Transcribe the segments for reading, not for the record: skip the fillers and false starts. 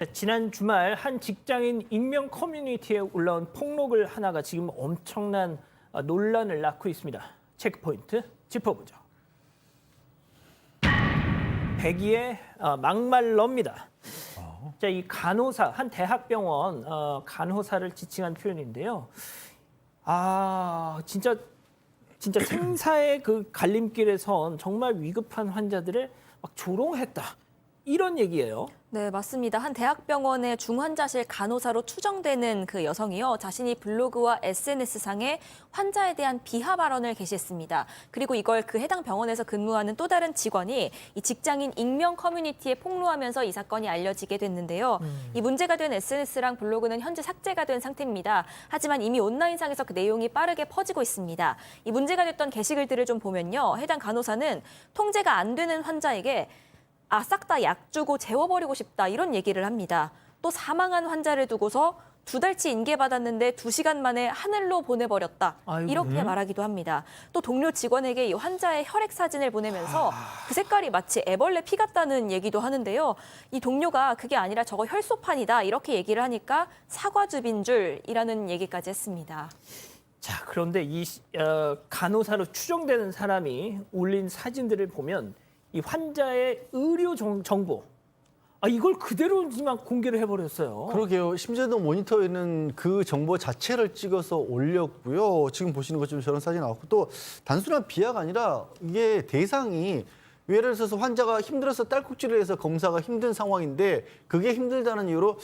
지난 주말 한 직장인 익명 커뮤니티에 올라온 폭로글 하나가 지금 엄청난 논란을 낳고 있습니다. 체크포인트 짚어보죠. 백이의 막말러입니다. 자, 이 간호사, 한 대학병원 간호사를 지칭한 표현인데요. 진짜 생사의 그 갈림길에 선 정말 위급한 환자들을 막 조롱했다. 이런 얘기예요. 네, 맞습니다. 한 대학병원의 중환자실 간호사로 추정되는 그 여성이요. 자신이 블로그와 SNS상에 환자에 대한 비하 발언을 게시했습니다. 그리고 이걸 그 해당 병원에서 근무하는 또 다른 직원이 이 직장인 익명 커뮤니티에 폭로하면서 이 사건이 알려지게 됐는데요. 이 문제가 된 SNS랑 블로그는 현재 삭제가 된 상태입니다. 하지만 이미 온라인상에서 그 내용이 빠르게 퍼지고 있습니다. 이 문제가 됐던 게시글들을 좀 보면요. 해당 간호사는 통제가 안 되는 환자에게 싹 다 약 주고 재워버리고 싶다 이런 얘기를 합니다. 또 사망한 환자를 두고서 2달치 인계받았는데 2시간 만에 하늘로 보내버렸다. 이렇게 말하기도 합니다. 또 동료 직원에게 이 환자의 혈액 사진을 보내면서 그 색깔이 마치 애벌레 피 같다는 얘기도 하는데요. 이 동료가 그게 아니라 저거 혈소판이다 이렇게 얘기를 하니까 사과즙인 줄이라는 얘기까지 했습니다. 자, 그런데 이 간호사로 추정되는 사람이 올린 사진들을 보면 이 환자의 의료 정보, 이걸 그대로지만 공개를 해버렸어요. 그러게요. 심지어는 모니터에는 그 정보 자체를 찍어서 올렸고요. 지금 보시는 것처럼 저런 사진이 나왔고 또 단순한 비하가 아니라 이게 대상이 예를 들어서 환자가 힘들어서 딸꾹질을 해서 검사가 힘든 상황인데 그게 힘들다는 이유로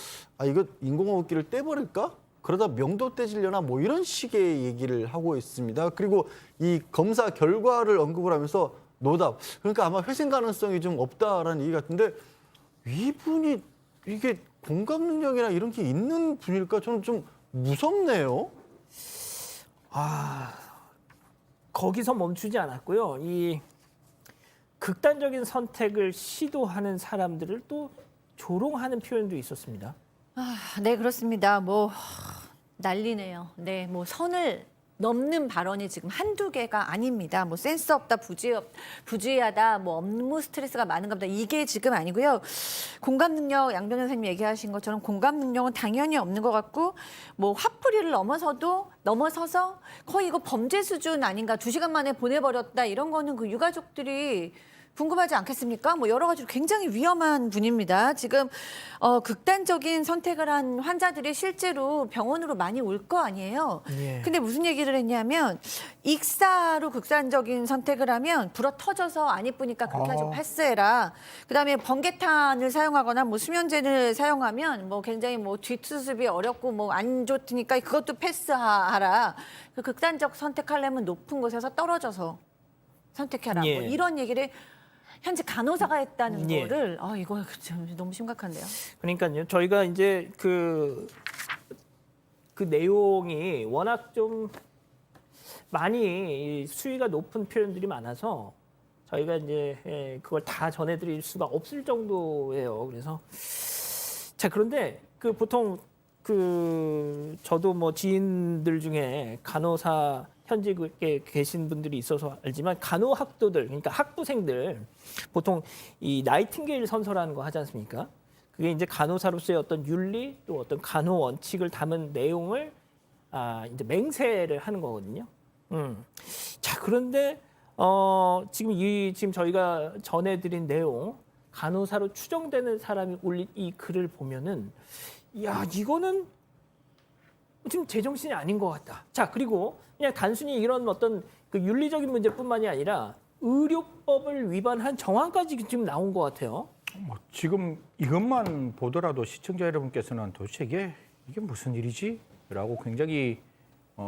이거 인공호흡기를 떼버릴까? 그러다 명도 떼지려나 뭐 이런 식의 얘기를 하고 있습니다. 그리고 이 검사 결과를 언급을 하면서 노답. 그러니까 아마 회생 가능성이 좀 없다라는 얘기 같은데 이분이 이게 공감 능력이나 이런 게 있는 분일까? 저는 좀 무섭네요. 거기서 멈추지 않았고요. 이 극단적인 선택을 시도하는 사람들을 또 조롱하는 표현도 있었습니다. 네, 그렇습니다. 난리네요. 네, 선을 넘는 발언이 지금 한두 개가 아닙니다. 센스 없다, 부주의하다, 업무 스트레스가 많은가 보다. 이게 지금 아니고요. 공감 능력, 양변 선생님이 얘기하신 것처럼 공감 능력은 당연히 없는 것 같고 화풀이를 넘어서서 거의 이거 범죄 수준 아닌가. 2시간 만에 보내버렸다. 이런 거는 그 유가족들이 궁금하지 않겠습니까? 여러 가지로 굉장히 위험한 분입니다. 지금 극단적인 선택을 한 환자들이 실제로 병원으로 많이 올 거 아니에요. 예. 근데 무슨 얘기를 했냐면 익사로 극단적인 선택을 하면 불어 터져서 안 이쁘니까 그렇게 하지 패스해라. 그다음에 번개탄을 사용하거나 수면제를 사용하면 굉장히 뒷수습이 어렵고 안 좋으니까 그것도 패스하라. 그 극단적 선택하려면 높은 곳에서 떨어져서 선택해라. 예. 이런 얘기를 현재 간호사가 했다는 예. 거를 이거 너무 심각한데요. 그러니까요. 저희가 이제 그 내용이 워낙 좀 많이 수위가 높은 표현들이 많아서 저희가 이제 그걸 다 전해드릴 수가 없을 정도예요. 그래서 그런데 보통 저도 지인들 중에 간호사 현직에 계신 분들이 있어서 알지만 간호학도들, 그러니까 학부생들 보통 이 나이팅게일 선서라는 거 하지 않습니까? 그게 이제 간호사로서의 어떤 윤리 또 어떤 간호 원칙을 담은 내용을 이제 맹세를 하는 거거든요. 자, 그런데 지금 저희가 전해드린 내용 간호사로 추정되는 사람이 올린 이 글을 보면은 이거는 지금 제정신이 아닌 것 같다. 자, 그리고 그냥 단순히 이런 어떤 그 윤리적인 문제뿐만이 아니라 의료법을 위반한 정황까지 지금 나온 것 같아요. 지금 이것만 보더라도 시청자 여러분께서는 도대체 이게 무슨 일이지? 라고 굉장히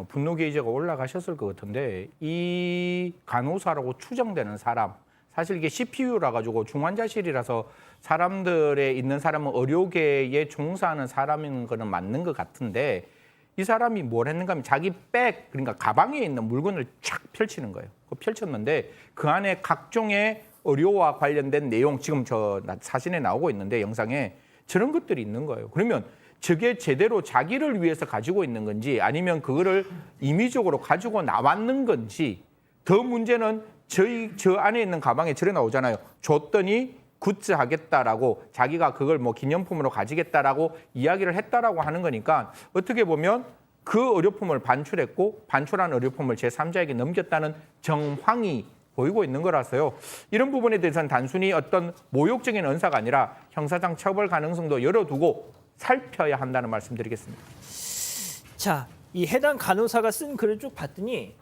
분노 게이지가 올라가셨을 것 같은데 이 간호사라고 추정되는 사람 사실 이게 CPU라 가지고 중환자실이라서 사람들에 있는 사람은 의료계에 종사하는 사람인 거는 맞는 것 같은데 이 사람이 뭘 했는가 하면 자기 그러니까 가방에 있는 물건을 쫙 펼치는 거예요. 펼쳤는데 그 안에 각종의 의료와 관련된 내용 지금 저 사진에 나오고 있는데 영상에 저런 것들이 있는 거예요. 그러면 저게 제대로 자기를 위해서 가지고 있는 건지 아니면 그거를 임의적으로 가지고 나왔는 건지 더 문제는 저 안에 있는 가방에 저래 나오잖아요. 줬더니 굿즈 하겠다라고 자기가 그걸 뭐 기념품으로 가지겠다라고 이야기를 했다라고 하는 거니까 어떻게 보면 그 의료품을 반출했고 반출한 의료품을 제3자에게 넘겼다는 정황이 보이고 있는 거라서요. 이런 부분에 대해서는 단순히 어떤 모욕적인 언사가 아니라 형사상 처벌 가능성도 열어두고 살펴야 한다는 말씀드리겠습니다. 자, 이 해당 간호사가 쓴 글을 쭉 봤더니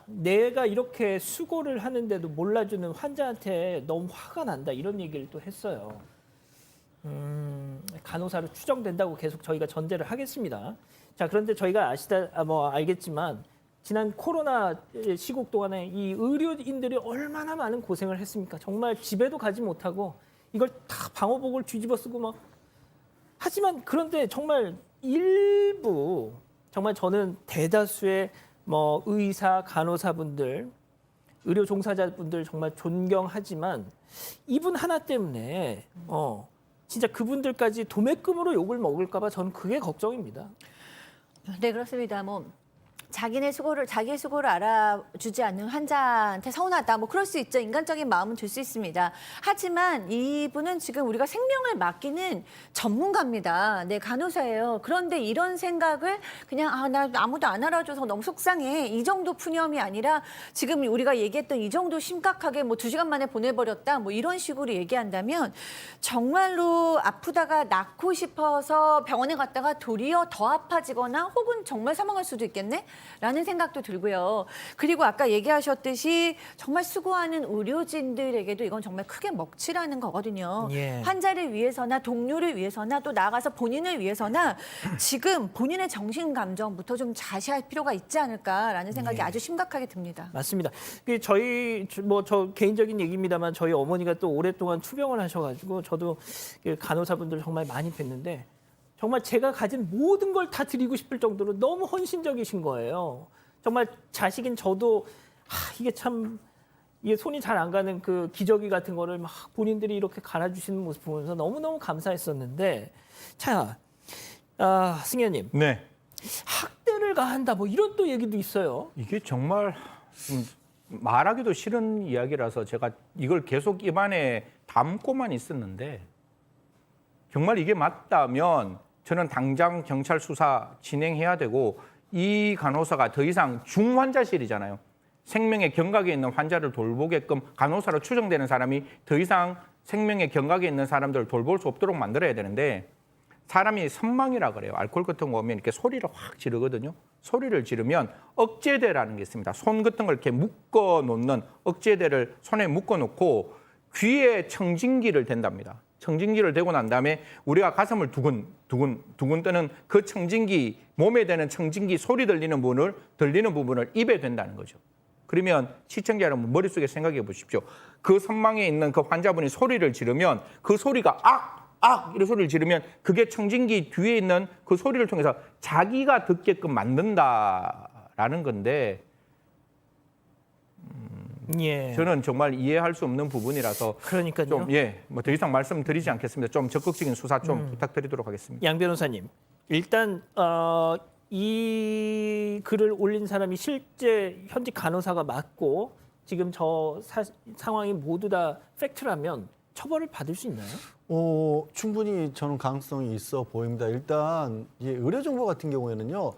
내가 이렇게 수고를 하는데도 몰라주는 환자한테 너무 화가 난다 이런 얘기를 또 했어요. 간호사로 추정된다고 계속 저희가 전제를 하겠습니다. 자, 그런데 저희가 알겠지만 지난 코로나 시국 동안에 이 의료인들이 얼마나 많은 고생을 했습니까? 정말 집에도 가지 못하고 이걸 다 방호복을 뒤집어 쓰고 막 하지만 그런데 정말 일부 정말 저는 대다수의 뭐 의사, 간호사분들, 의료 종사자분들 정말 존경하지만 이분 하나 때문에 진짜 그분들까지 도매금으로 욕을 먹을까 봐 저는 그게 걱정입니다. 네, 그렇습니다. 자기의 수고를 알아주지 않는 환자한테 서운하다. 그럴 수 있죠. 인간적인 마음은 들 수 있습니다. 하지만 이분은 지금 우리가 생명을 맡기는 전문가입니다. 네, 간호사예요. 그런데 이런 생각을 그냥 나 아무도 안 알아줘서 너무 속상해. 이 정도 푸념이 아니라 지금 우리가 얘기했던 이 정도 심각하게 2시간 만에 보내버렸다. 이런 식으로 얘기한다면 정말로 아프다가 낫고 싶어서 병원에 갔다가 도리어 더 아파지거나 혹은 정말 사망할 수도 있겠네? 라는 생각도 들고요. 그리고 아까 얘기하셨듯이 정말 수고하는 의료진들에게도 이건 정말 크게 먹칠하는 거거든요. 예. 환자를 위해서나 동료를 위해서나 또 나아가서 본인을 위해서나 지금 본인의 정신 감정부터 좀 자시할 필요가 있지 않을까라는 생각이 아주 심각하게 듭니다. 맞습니다. 저 개인적인 얘기입니다만 저희 어머니가 또 오랫동안 투병을 하셔가지고 저도 간호사분들 정말 많이 뵀는데 정말 제가 가진 모든 걸 다 드리고 싶을 정도로 너무 헌신적이신 거예요. 정말 자식인 저도 이게 참 이게 손이 잘 안 가는 그 기저귀 같은 거를 막 본인들이 이렇게 갈아주시는 모습 보면서 너무너무 감사했었는데 자, 승현님. 네. 학대를 가한다 이런 또 얘기도 있어요. 이게 정말 말하기도 싫은 이야기라서 제가 이걸 계속 입안에 담고만 있었는데 정말 이게 맞다면 저는 당장 경찰 수사 진행해야 되고 이 간호사가 더 이상 중환자실이잖아요. 생명의 경각에 있는 환자를 돌보게끔 간호사로 추정되는 사람이 더 이상 생명의 경각에 있는 사람들을 돌볼 수 없도록 만들어야 되는데 사람이 선망이라 그래요. 알코올 같은 거 오면 이렇게 소리를 확 지르거든요. 소리를 지르면 억제대라는 게 있습니다. 손 같은 걸 이렇게 묶어 놓는 억제대를 손에 묶어 놓고 귀에 청진기를 댄답니다. 청진기를 대고 난 다음에 우리가 가슴을 두근 뜨는 그 청진기, 몸에 대는 청진기 소리 들리는 부분을 입에 댄다는 거죠. 그러면 시청자 여러분 머릿속에 생각해 보십시오. 그 선망에 있는 그 환자분이 소리를 지르면 그 소리가 이런 소리를 지르면 그게 청진기 뒤에 있는 그 소리를 통해서 자기가 듣게끔 만든다라는 건데 예. 저는 정말 이해할 수 없는 부분이라서 그러니까요. 좀 더 이상 말씀드리지 않겠습니다. 좀 적극적인 수사 좀 부탁드리도록 하겠습니다. 양 변호사님, 일단 이 글을 올린 사람이 실제 현직 간호사가 맞고 지금 상황이 모두 다 팩트라면 처벌을 받을 수 있나요? 충분히 저는 가능성이 있어 보입니다. 일단 의료 정보 같은 경우에는요.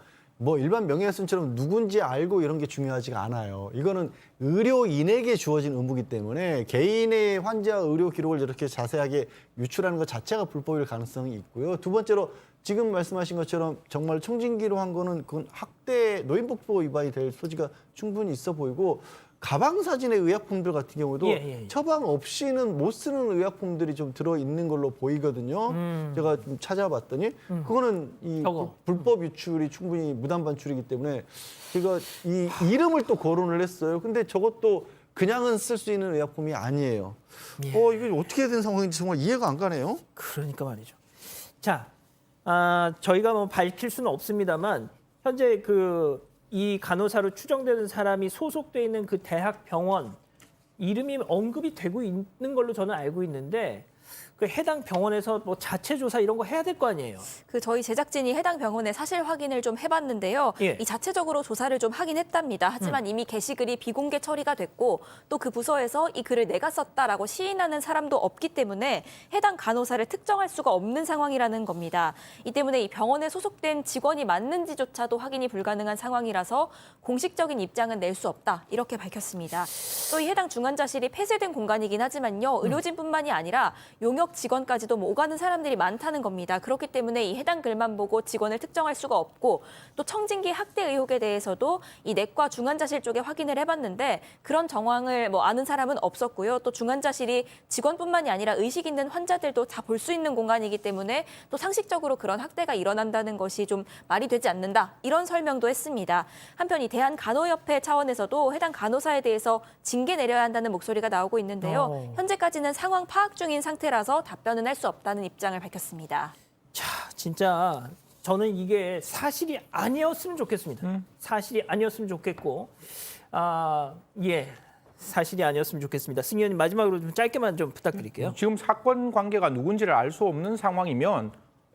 일반 명예훼손처럼 누군지 알고 이런 게 중요하지가 않아요. 이거는 의료인에게 주어진 의무이기 때문에 개인의 환자 의료 기록을 이렇게 자세하게 유출하는 것 자체가 불법일 가능성이 있고요. 두 번째로 지금 말씀하신 것처럼 정말 청진기로 한 거는 그건 학대 노인복지법 위반이 될 소지가 충분히 있어 보이고 가방 사진의 의약품들 같은 경우도 처방 없이는 못 쓰는 의약품들이 좀 들어있는 걸로 보이거든요. 제가 좀 찾아봤더니 그거는 불법 유출이 충분히 무단 반출이기 때문에 제가 이 이름을 또 거론을 했어요. 근데 저것도 그냥은 쓸 수 있는 의약품이 아니에요. 이게 어떻게 된 상황인지 정말 이해가 안 가네요. 그러니까 말이죠. 자, 저희가 밝힐 수는 없습니다만 현재 이 간호사로 추정되는 사람이 소속돼 있는 그 대학 병원 이름이 언급이 되고 있는 걸로 저는 알고 있는데 그 해당 병원에서 뭐 자체 조사 이런 거 해야 될 거 아니에요. 그 저희 제작진이 해당 병원의 사실 확인을 좀 해봤는데요. 예. 이 자체적으로 조사를 좀 하긴 했답니다. 하지만 이미 게시글이 비공개 처리가 됐고 또 그 부서에서 이 글을 내가 썼다라고 시인하는 사람도 없기 때문에 해당 간호사를 특정할 수가 없는 상황이라는 겁니다. 이 때문에 이 병원에 소속된 직원이 맞는지조차도 확인이 불가능한 상황이라서 공식적인 입장은 낼 수 없다 이렇게 밝혔습니다. 또 이 해당 중환자실이 폐쇄된 공간이긴 하지만요. 의료진뿐만이 아니라 용역 직원까지도 뭐 오가는 사람들이 많다는 겁니다. 그렇기 때문에 이 해당 글만 보고 직원을 특정할 수가 없고 또 청진기 학대 의혹에 대해서도 이 내과 중환자실 쪽에 확인을 해봤는데 그런 정황을 뭐 아는 사람은 없었고요. 또 중환자실이 직원뿐만이 아니라 의식 있는 환자들도 다 볼 수 있는 공간이기 때문에 또 상식적으로 그런 학대가 일어난다는 것이 좀 말이 되지 않는다. 이런 설명도 했습니다. 한편 이 대한간호협회 차원에서도 해당 간호사에 대해서 징계 내려야 한다는 목소리가 나오고 있는데요. 현재까지는 상황 파악 중인 상태라서 답변은 할 수 없다는 입장을 밝혔습니다. 자, 진짜 저는 이게 사실이 아니었으면 좋겠습니다. 사실이 아니었으면 좋겠고, 사실이 아니었으면 좋겠습니다. 승 의원님 마지막으로 좀 짧게만 좀 부탁드릴게요. 지금 사건 관계가 누군지를 알 수 없는 상황이면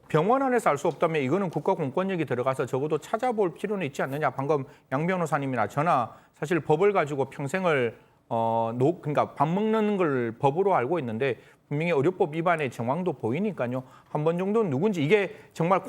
병원 안에서 알 수 없다면 이거는 국가 공권력이 들어가서 적어도 찾아볼 필요는 있지 않느냐. 방금 양 변호사님이나 저나 사실 법을 가지고 평생을 그러니까 밥 먹는 걸 법으로 알고 있는데 분명히 의료법 위반의 정황도 보이니까요. 한 번 정도는 누군지 이게 정말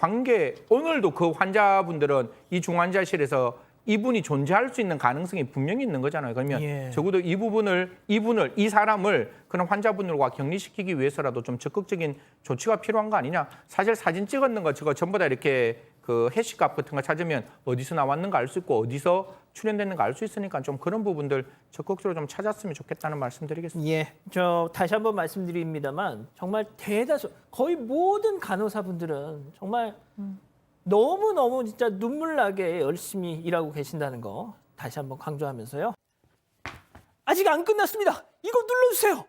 오늘도 그 환자분들은 이 중환자실에서 이분이 존재할 수 있는 가능성이 분명히 있는 거잖아요. 그러면 적어도 이 사람을 그런 환자분들과 격리시키기 위해서라도 좀 적극적인 조치가 필요한 거 아니냐. 사실 사진 찍었는 거 저거 전부 다 이렇게 그 해시값 같은 거 찾으면 어디서 나왔는가 알 수 있고 어디서 출연됐는가 알 수 있으니까 좀 그런 부분들 적극적으로 좀 찾았으면 좋겠다는 말씀드리겠습니다. 예, 저 다시 한번 말씀드립니다만 정말 대다수 거의 모든 간호사분들은 정말 너무너무 진짜 눈물 나게 열심히 일하고 계신다는 거 다시 한번 강조하면서요. 아직 안 끝났습니다. 이거 눌러주세요.